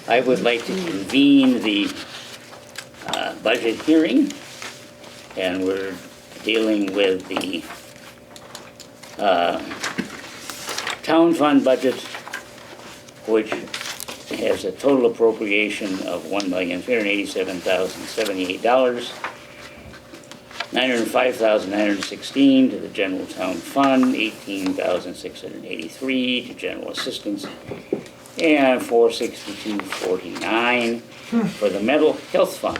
I would like to convene the budget hearing, and we're dealing with the town fund budget, which has a total appropriation of $1,387,078, $905,916 to the general town fund, $18,683 to general assistance, and $462.49 for the mental health fund.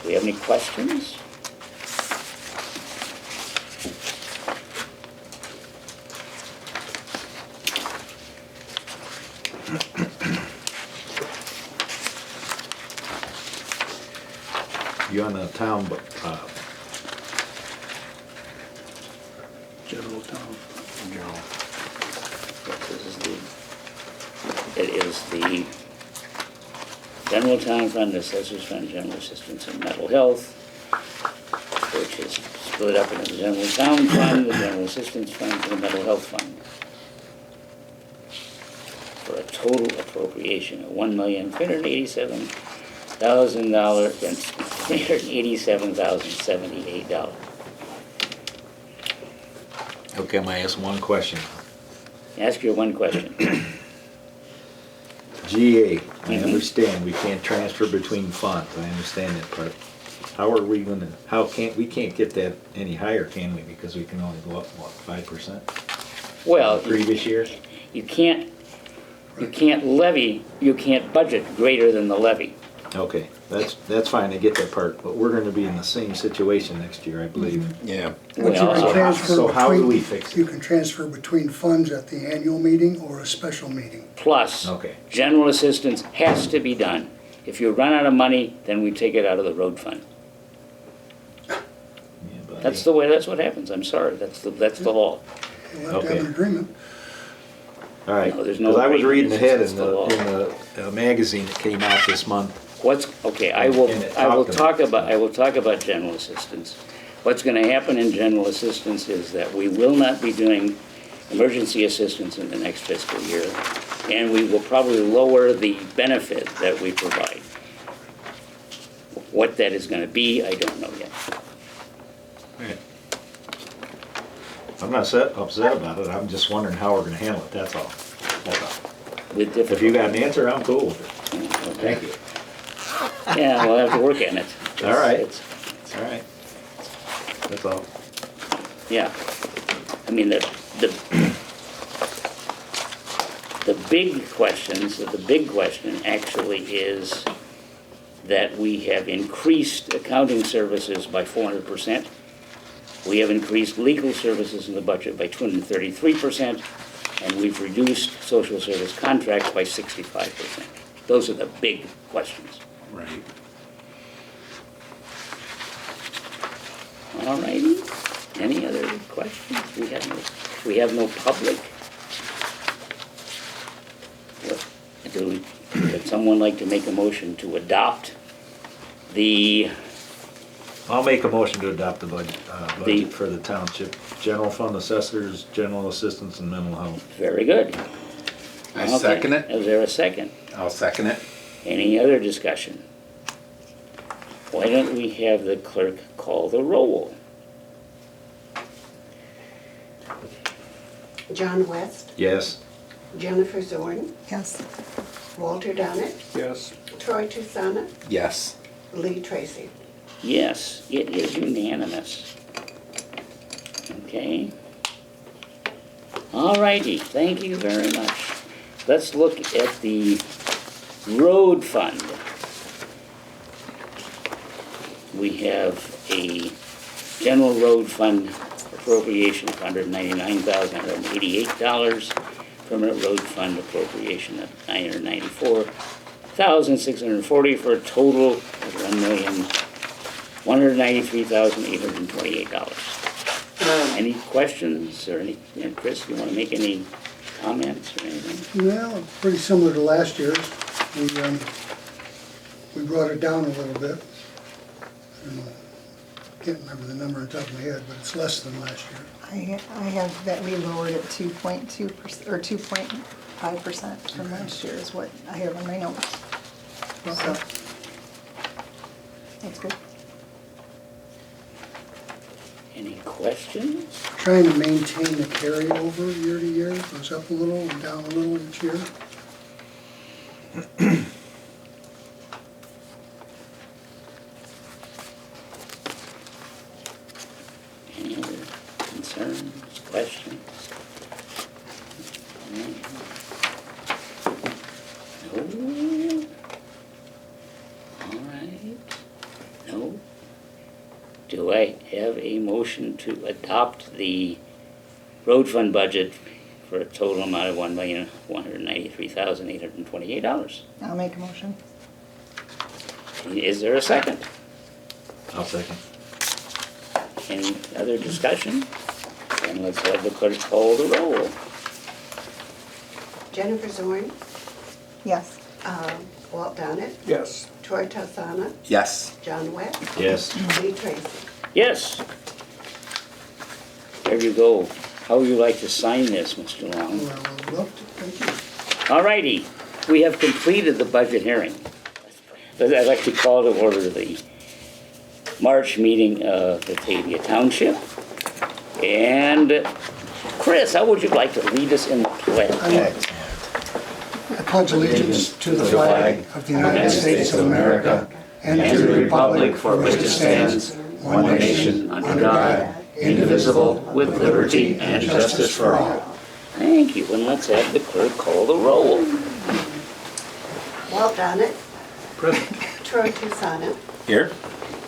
Do we have any questions? You on the town, General town. general. It is the general town fund, the assessors fund, general assistance, and mental health, which is split up into the general town fund, the general assistance fund, and the mental health fund, for a total appropriation of $1,387,000 and $387,078. Okay, I'm gonna ask one question. Ask your one question. GA, I understand we can't transfer between funds, I understand that part. How are we gonna, we can't get that any higher, can we? Because we can only go up, what, 5%? Well, Previous years? you can't levy, you can't budget greater than the levy. Okay, that's fine, I get that part, but we're gonna be in the same situation next year, I believe. Yeah. But you Well, can transfer so how do we between- fix it? You can transfer between funds at the annual meeting or a special meeting. Plus, Okay. general assistance has to be done. If you run out of money, then we take it out of the road fund. Yeah, buddy. That's what happens, I'm sorry, that's the law. We'll have to Okay. have an agreement. All right, No, there's no because I was reading agreement, ahead it's in the law. the magazine that came out this month. Okay, I will And it talk about general assistance. What's gonna happen in general assistance is that we will not be doing emergency assistance in the next fiscal year, and we will probably lower the benefit that we provide. What that is gonna be, I don't know yet. I'm not upset about it, I'm just wondering how we're gonna handle it, that's all. That's all. With If you got an difficulty. answer, I'm cool with it. Okay. Thank you. Yeah, we'll have to work on it. All right. It's- All right. That's all. Yeah, I mean, the big questions, the big question actually is that we have increased accounting services by 400%. We have increased legal services in the budget by 233%, and we've reduced social service contracts by 65%. Those are the big questions. Right. All righty. Any other questions? We have no public. Would someone like to make a motion to adopt the, I'll make a motion to adopt the budget for the township, general fund assessors, general assistance, and mental health. very good. I Okay. second it. Is there a second? I'll second it. Any other discussion? Why don't we have the clerk call the roll? John West, Yes? Jennifer Zorn, Yes. Walter Donnett, Yes. Troy Tusana, Yes. Lee Tracy. Yes, it is unanimous. Okay. All righty, thank you very much. Let's look at the road fund. We have a general road fund appropriation of $199,188, permanent road fund appropriation of $994,640 for a total of $1,193,828. Any questions or any, Chris, you want to make any comments or anything? Well, pretty similar to last year's. We brought it down a little bit. Can't remember the number on top of my head, but it's less than last year. I have that we lowered it 2.2%, or 5% from last year is what I have in my notes. So, Okay. that's good. Any questions? Trying to maintain the carryover year to year, goes up a little and down a little each year. Any other concerns, questions? No? All right. No? Do I have a motion to adopt the road fund budget for a total amount of $1,193,828? I'll make a motion. Is there a second? I'll second. Any other discussion? And let's have the clerk call the roll. Jennifer Zorn, Yes. Walt Donnet, Yes. Troy Tassana, Yes. John West, Yes. Lee Tracy. Yes. There you go. How would you like to sign this, Mr. Long? Well, I would love to, thank you. All righty, we have completed the budget hearing. But I'd like to call to order the March meeting of Batavia Township. And Chris, how would you like to lead us in the pledge? I pledge allegiance to the flag of the United States of America and to the republic for which it stands, one nation, under God, indivisible, with liberty and justice for all. Thank you, and let's have the clerk call the roll. Walt Donnet, Present. Troy Tassana, Here?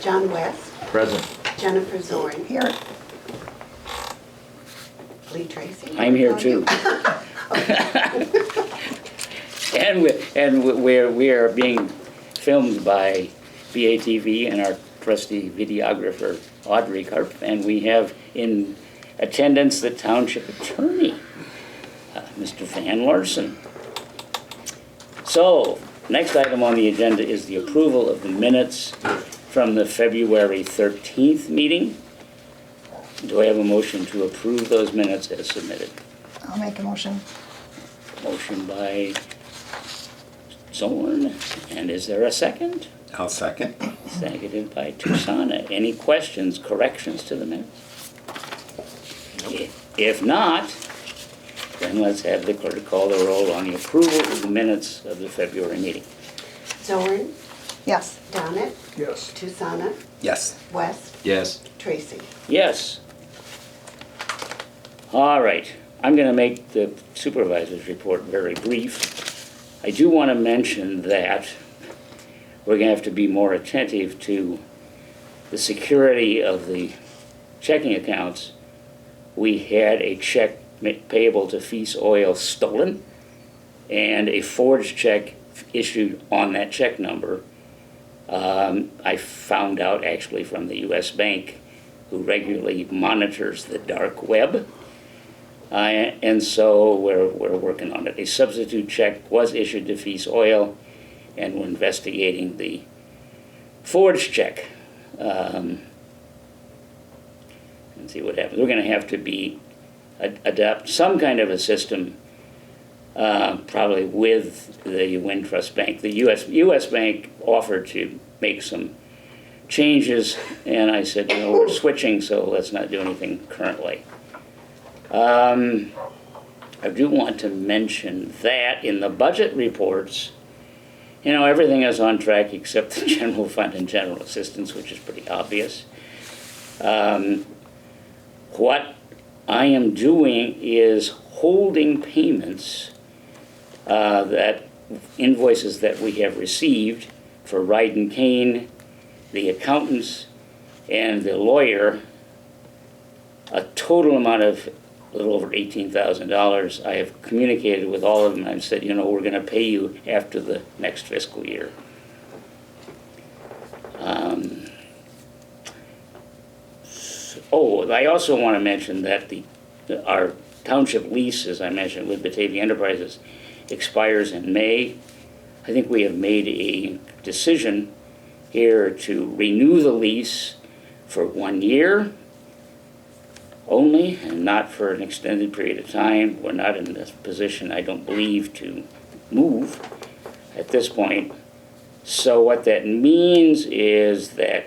John West, Present. Jennifer Zorn, Here. Lee Tracy. I'm here too. And we are being filmed by BATV and our trusty videographer Audrey Karp, and we have in attendance the township attorney, Mr. Van Larson. So, next item on the agenda is the approval of the minutes from the February 13th meeting. Do I have a motion to approve those minutes as submitted? I'll make a motion. Motion by Zorn, and is there a second? I'll second. Seconded by Tusana. Any questions, corrections to the minutes? If not, then let's have the clerk call the roll on the approval of the minutes of the February meeting. Zorn, Yes. Donnet, Yes. Tassana, Yes. West, Yes. Tracy. Yes. All right, I'm going to make the supervisor's report very brief. I do want to mention that we're going to have to be more attentive to the security of the checking accounts. We had a check payable to Feast Oil stolen and a forged check issued on that check number. I found out actually from the U.S. Bank, who regularly monitors the dark web. And so we're working on it. A substitute check was issued to Feast Oil, and we're investigating the forged check. And see what happens. We're going to have to adopt some kind of a system, probably with the Wintrust Bank. The U.S. Bank offered to make some changes, and I said, we're switching, so let's not do anything currently. I do want to mention that in the budget reports, everything is on track except the general fund and general assistance, which is pretty obvious. What I am doing is holding payments, that invoices that we have received for Ride and Kane, the accountants, and the lawyer, a total amount of a little over $18,000. I have communicated with all of them, and I've said, we're going to pay you after the next fiscal year. I also want to mention that our township lease, as I mentioned, with Batavia Enterprises, expires in May. I think we have made a decision here to renew the lease for 1 year. only and not for an extended period of time. We're not in this position, I don't believe, to move at this point. So what that means is that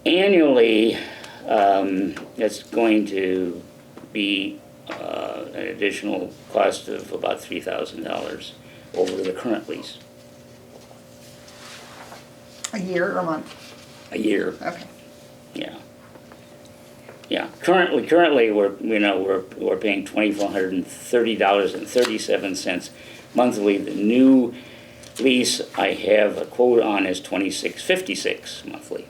annually, it's going to be an additional cost of about $3,000 over the current lease, A year or a month? a year. Okay. Yeah. Yeah. Currently, we're paying $2,430.37 monthly. The new lease I have a quote on is $26.56 monthly.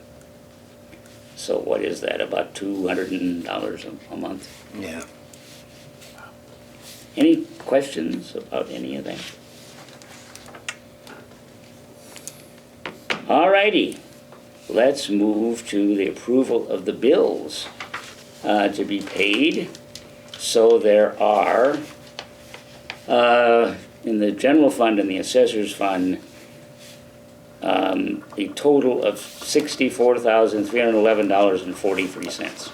So what is that? About $200 a month. Yeah. Any questions about any of that? All righty. Let's move to the approval of the bills to be paid. So there are, in the general fund and the assessor's fund, a total of $64,311.43.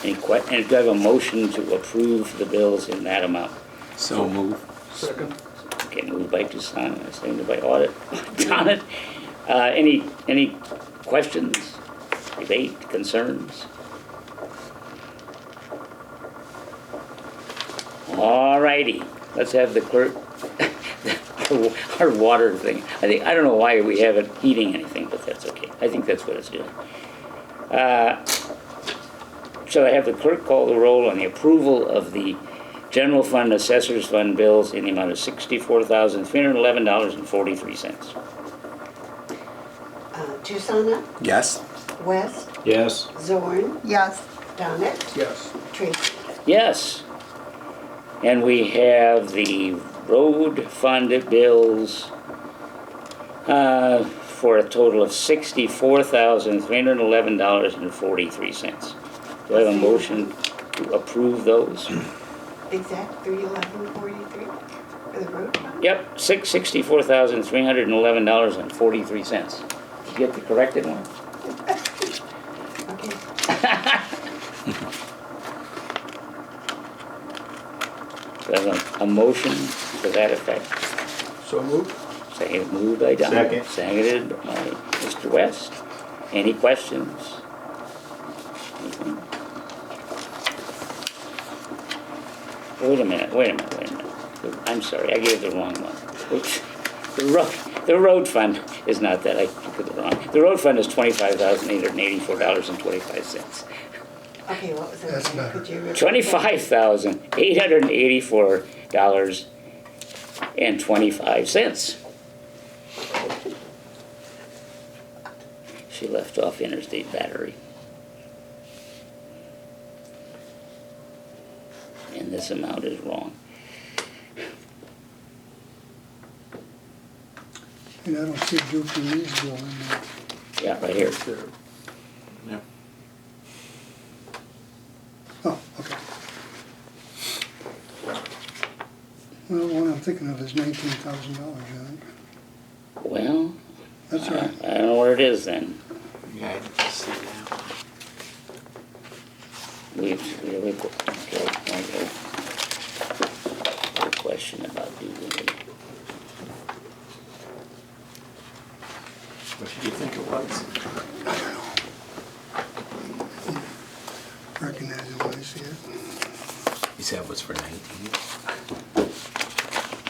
And do I have a motion to approve the bills in that amount? So move. Second. Okay, moved by Toussaint, seconded by Donnet. Any questions, debate, concerns? All righty, let's have the clerk, our water thing. I don't know why we haven't heating anything, but that's okay. I think that's what it's doing. Shall I have the clerk call the roll on the approval of the general fund, assessor's fund bills in the amount of $64,311.43? Toussaint, Yes. West, Yes. Zorn, Yes. Donnet, Yes. Tracy. Yes. And we have the road fund bills for a total of $64,311.43. Do I have a motion to approve those? Exact 311.43 for the road fund? Yep, $64,311.43. Did you get the corrected one? Okay. Do I have a motion to that effect? So moved. Second, moved by Don. Second. Seconded by Mr. West. Any questions? Anything? Wait a minute. I'm sorry, I gave the wrong one. Oops. The road fund is not that, I put it wrong. The road fund is $25,884.25. Okay, what was it? That's again? better. Could you repeat that? $25,884.25. She left off Interstate Battery. And this amount is wrong. And I don't see Duke and Lee's bill in there. Yeah, right here. Yeah. Oh, okay. Well, the one I'm thinking of is $19,000, I think. Well, That's right. I don't know what it is then. Yeah, I didn't see that one. Okay, a question about doing What did you think it was? Recognize it when I see it. You said it was for 19?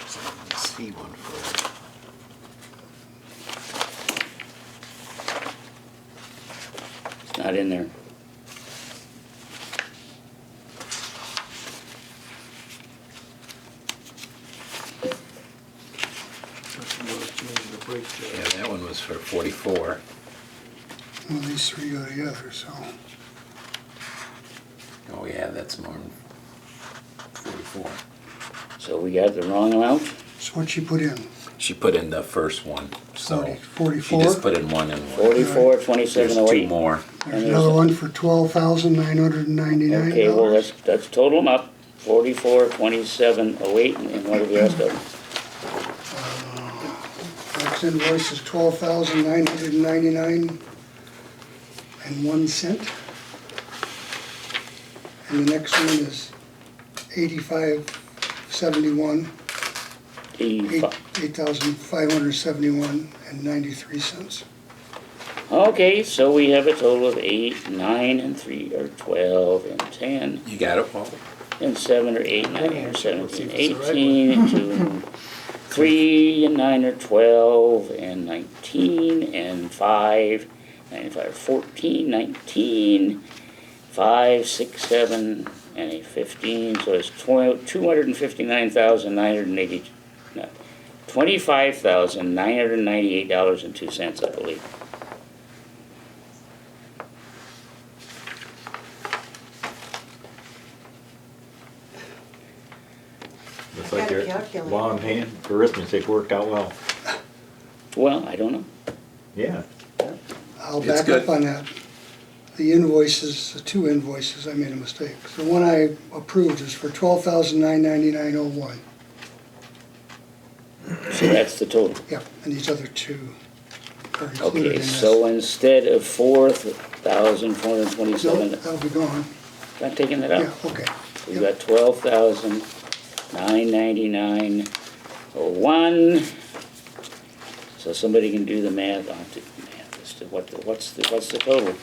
So I didn't see one for It's not in there. Yeah, that one was for 44. Well, these three go together, so. Oh yeah, that's more than 44. So we got the wrong amount? So what she put in? She put in the first one, so 44? she just put in one and one. 44, There's 2708. 2 more. There's another one for $12,999. Okay, well, let's total them up. 44, 2708, and what are the rest of them? Next invoice is $12,999 and 1 cent. And the next one is 8571, 85. 8,571 and 93 cents. Okay, so we have a total of 8, 9, and 3 are 12, and 10, You got it, Paul? and 7 are 8, 9 are 17, 18, and 2, and 3, and 9 are 12, and 19, and 5, 9 and 5 are 14, 19, 5, 6, 7, and a 15, so it's $259,980, no, $25,998.02, I believe. Looks Got like a your calculator. longhand arithmetic worked out well. Well, I don't know. Yeah. I'll It's back good. up on that. The invoices, the 2 invoices, I made a mistake. The one I approved is for $12,999.01. So that's the total. Yep, and these other 2 are included in Okay, this. so instead of No, 4,427, that'll be gone. not taking that Yeah, out. okay. We've got 12,999.01. So somebody can do the math, I'll do the math as to what's the total?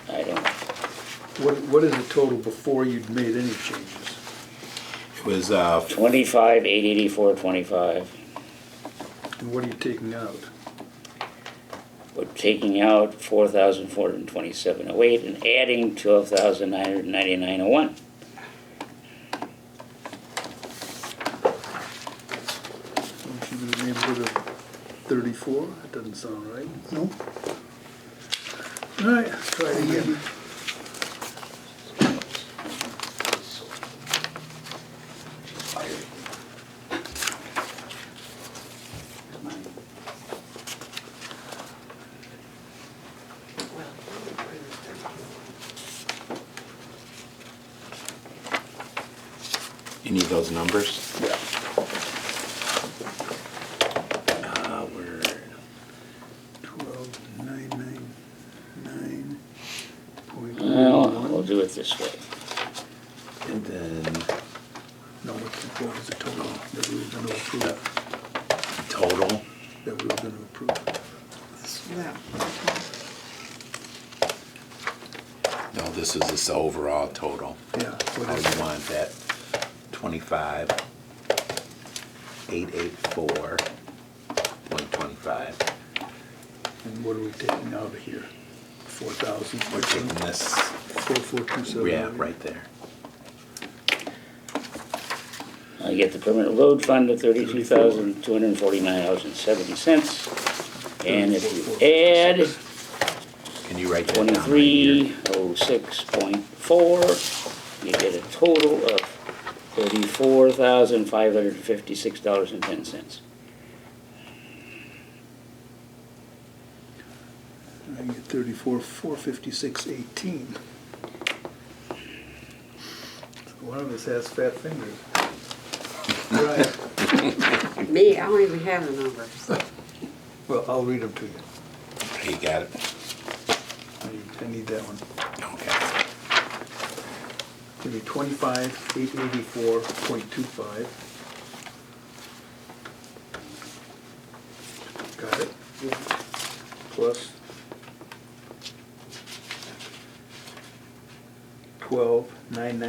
I don't know. What is the total before you'd made any changes? It was, 25,884.25. And what are you taking out? We're taking out 4,427.08 and adding 12,999.01. Don't you in the neighborhood of 34? That doesn't sound right. No, All right, let's try it again. you need those numbers? Yeah. We're Well, we'll do it this way. And then No, what is the total that we were gonna approve? total, That we were gonna approve? Yeah. no, this is this overall total. Yeah, what How is you it? want that? 25,884.25. And what are we taking out of here? 4,000? We're taking this, 4,427. yeah, right there. I get the permanent road fund at $32,249.70. And if you add Can you write that down right here? 2306.4, you get a total of $34,556.10. I get 456.18. One of us has fat fingers. Right. Me, I don't even have the numbers. Well, I'll read them to you. You got it? I need that one. Okay. Give me 25,884.25. Got it? Plus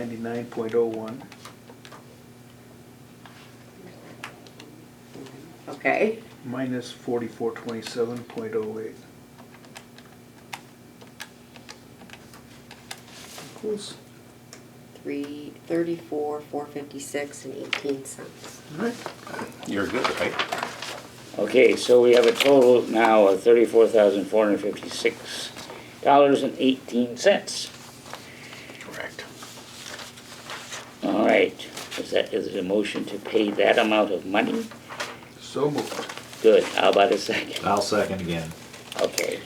12,999.01. Okay, Minus 4427.08. Equals, 34,456 and 18 cents. all right, You're good, right? Okay, so we have a total now of $34,456.18. Correct. All right, is it a motion to pay that amount of money? so moved. Good, how about a second? I'll second again. Okay,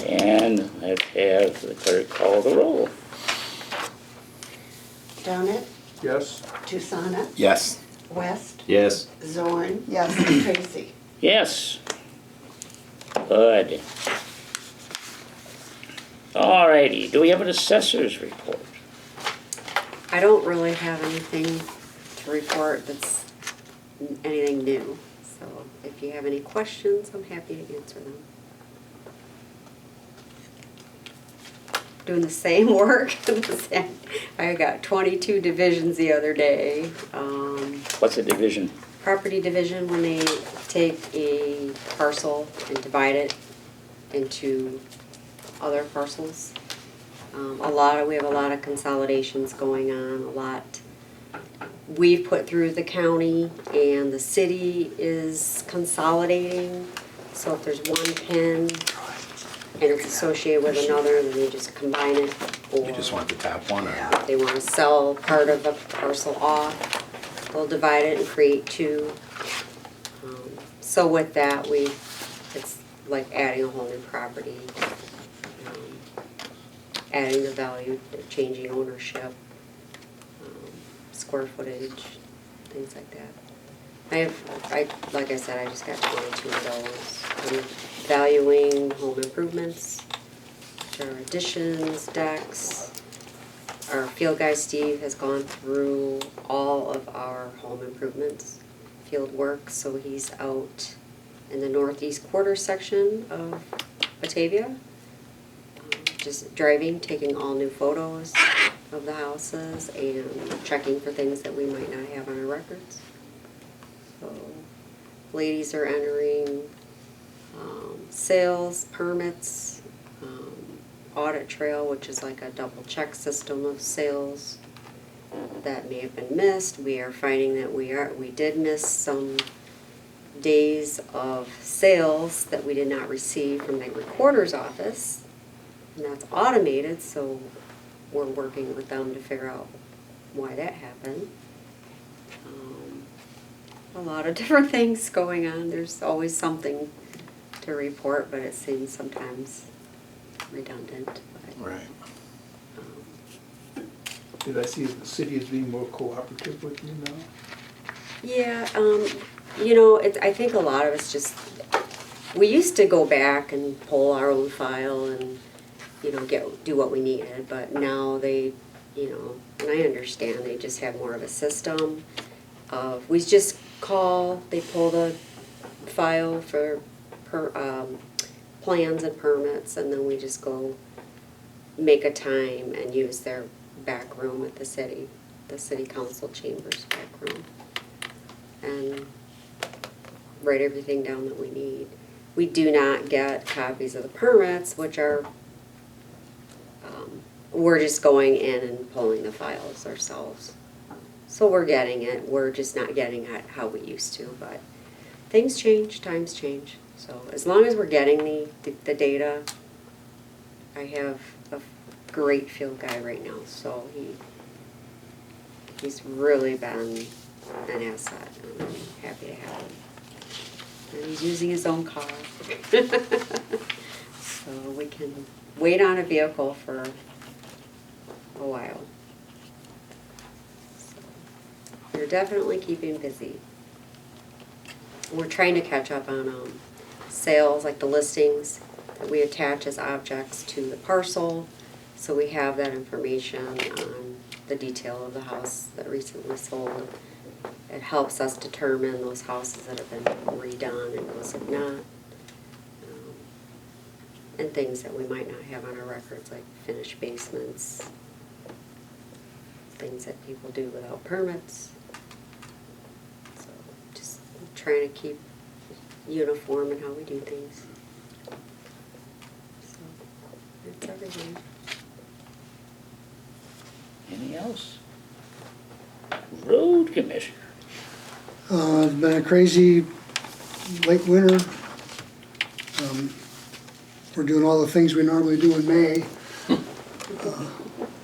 and let's have the clerk call the roll. Donnet, Yes? Tucson, Yes. West, Yes. Zorn, yes. Tracy. Yes. Good. All righty, do we have an assessor's report? I don't really have anything to report that's anything new. So if you have any questions, I'm happy to answer them. Doing the same work. I got 22 divisions the other day. What's a division? Property division, when they take a parcel and divide it into other parcels. We have a lot of consolidations going on, a lot we've put through the county, and the city is consolidating. So if there's one pin and it's associated with another, then they just combine it. Or You just want the top one, or? if they want to sell part of a parcel off, they'll divide it and create two. So with that, it's like adding a whole new property, adding the value, changing ownership, square footage, things like that. Like I said, I just got 22 of those. I'm valuing home improvements, which are additions, decks. Our field guy Steve has gone through all of our home improvements, field work, so he's out in the northeast quarter section of Batavia, just driving, taking all new photos of the houses and checking for things that we might not have on our records. So ladies are entering sales, permits, audit trail, which is like a double check system of sales that may have been missed. We are finding that we did miss some days of sales that we did not receive from the recorder's office, and that's automated, so we're working with them to figure out why that happened. A lot of different things going on. There's always something to report, but it seems sometimes redundant. But, Right. Did I see the city is being more cooperative with you now? yeah, I think a lot of it's just, we used to go back and pull our own file and, do what we needed, but now they, and I understand, they just have more of a system of, we just call, they pull the file for plans and permits, and then we just go make a time and use their back room at the city council chambers back room, and write everything down that we need. We do not get copies of the permits, which are, we're just going in and pulling the files ourselves. So we're getting it, we're just not getting it how we used to, but things change, times change. So as long as we're getting the data, I have a great field guy right now, so he's really been an asset, and I'm happy to have him. And he's using his own car. So we can wait on a vehicle for a while. So we're definitely keeping busy. We're trying to catch up on sales, like the listings that we attach as objects to the parcel. So we have that information on the detail of the house that recently sold. It helps us determine those houses that have been redone and those have not. And things that we might not have on our records, like finished basements, things that people do without permits. So just trying to keep uniform in how we do things. So that's everything. Anything else? Road commissioner. It's been a crazy late winter. We're doing all the things we normally do in May,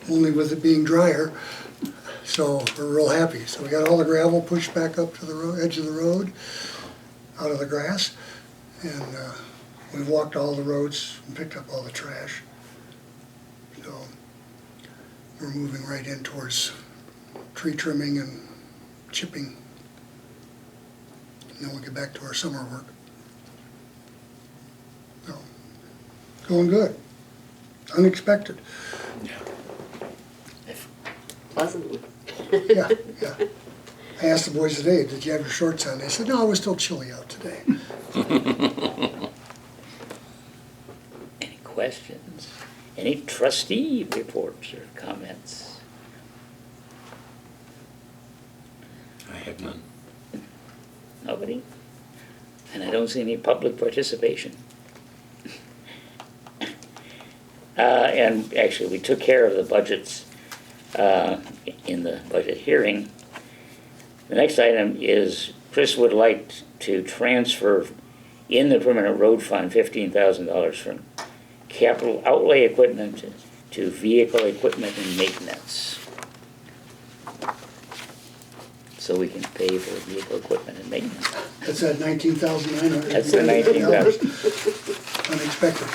only with it being drier. So we're real happy. So we got all the gravel pushed back up to the edge of the road, out of the grass. And we've walked all the roads and picked up all the trash. So we're moving right in towards tree trimming and chipping. And then we'll get back to our summer work. Going good. Unexpected. Pleasantly. Yeah, yeah. I asked the boys today, did you have your shorts on? They said, no, it was still chilly out today. Any questions? Any trustee reports or comments? I have none. Nobody? And I don't see any public participation. And actually, we took care of the budgets in the budget hearing. The next item is Chris would like to transfer in the permanent road fund $15,000 from capital outlay equipment to vehicle equipment and maintenance. So we can pay for vehicle equipment and maintenance. That's at $19,900. That's the 19,000. Unexpected.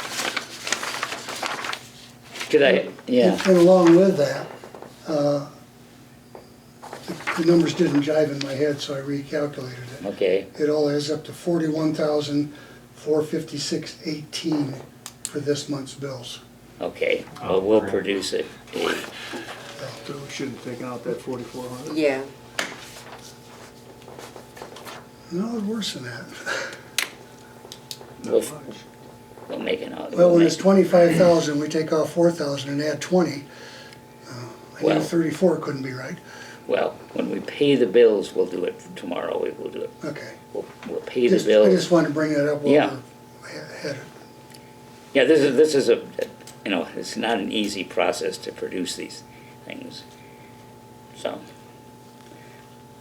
Could I, yeah, And along with that, the numbers didn't jive in my head, so I recalculated it. okay, It all adds up to $41,456.18 for this month's bills. okay. Well, we'll produce it. So we should have taken out that 4,400. Yeah, No, it's worse than that. We'll we'll make it out. Well, when it's 25,000, we take off 4,000 and add 20. I Well- knew 34 couldn't be right. Well, when we pay the bills, we'll do it tomorrow. We will do it. Okay. We'll pay the I bills. just wanted to bring that up while Yeah. we're headed. Yeah, this is a, you know, it's not an easy process to produce these things. So,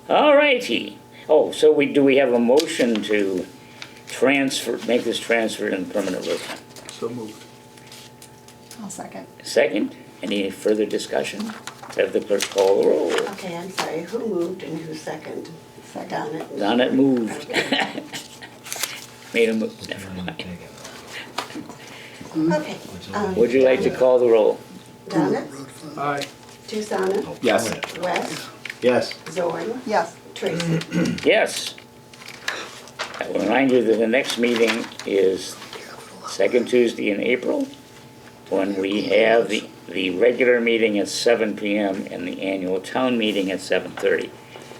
all righty. Oh, so do we have a motion to make this transfer in permanent road fund? So moved. I'll second. Second, any further discussion? Have the clerk call the roll. Okay, I'm sorry, who moved and who seconded? Donna? Donna moved. Made a move, never mind. Okay. Would you like to call the roll? Donna? Road fund. Aye. Susanna? Yes. Wes? Yes. Zorn? Yes. Tracy? Yes. I will remind you that the next meeting is second Tuesday in April, when we have the regular meeting at 7 p.m. and the annual town meeting at 7:30.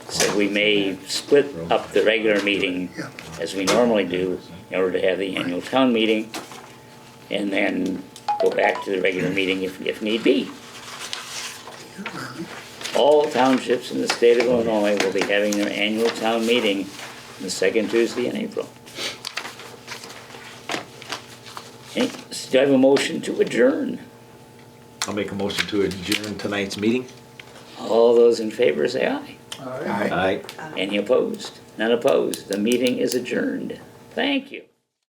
So we may split up the regular meeting as we normally do in order to have the annual town meeting, and then go back to the regular meeting if need be. All townships in the state of Illinois will be having their annual town meeting the second Tuesday in April. Do I have a motion to adjourn? I'll make a motion to adjourn tonight's meeting. All those in favor say aye. Aye. Aye. Any opposed? None opposed. The meeting is adjourned. Thank you.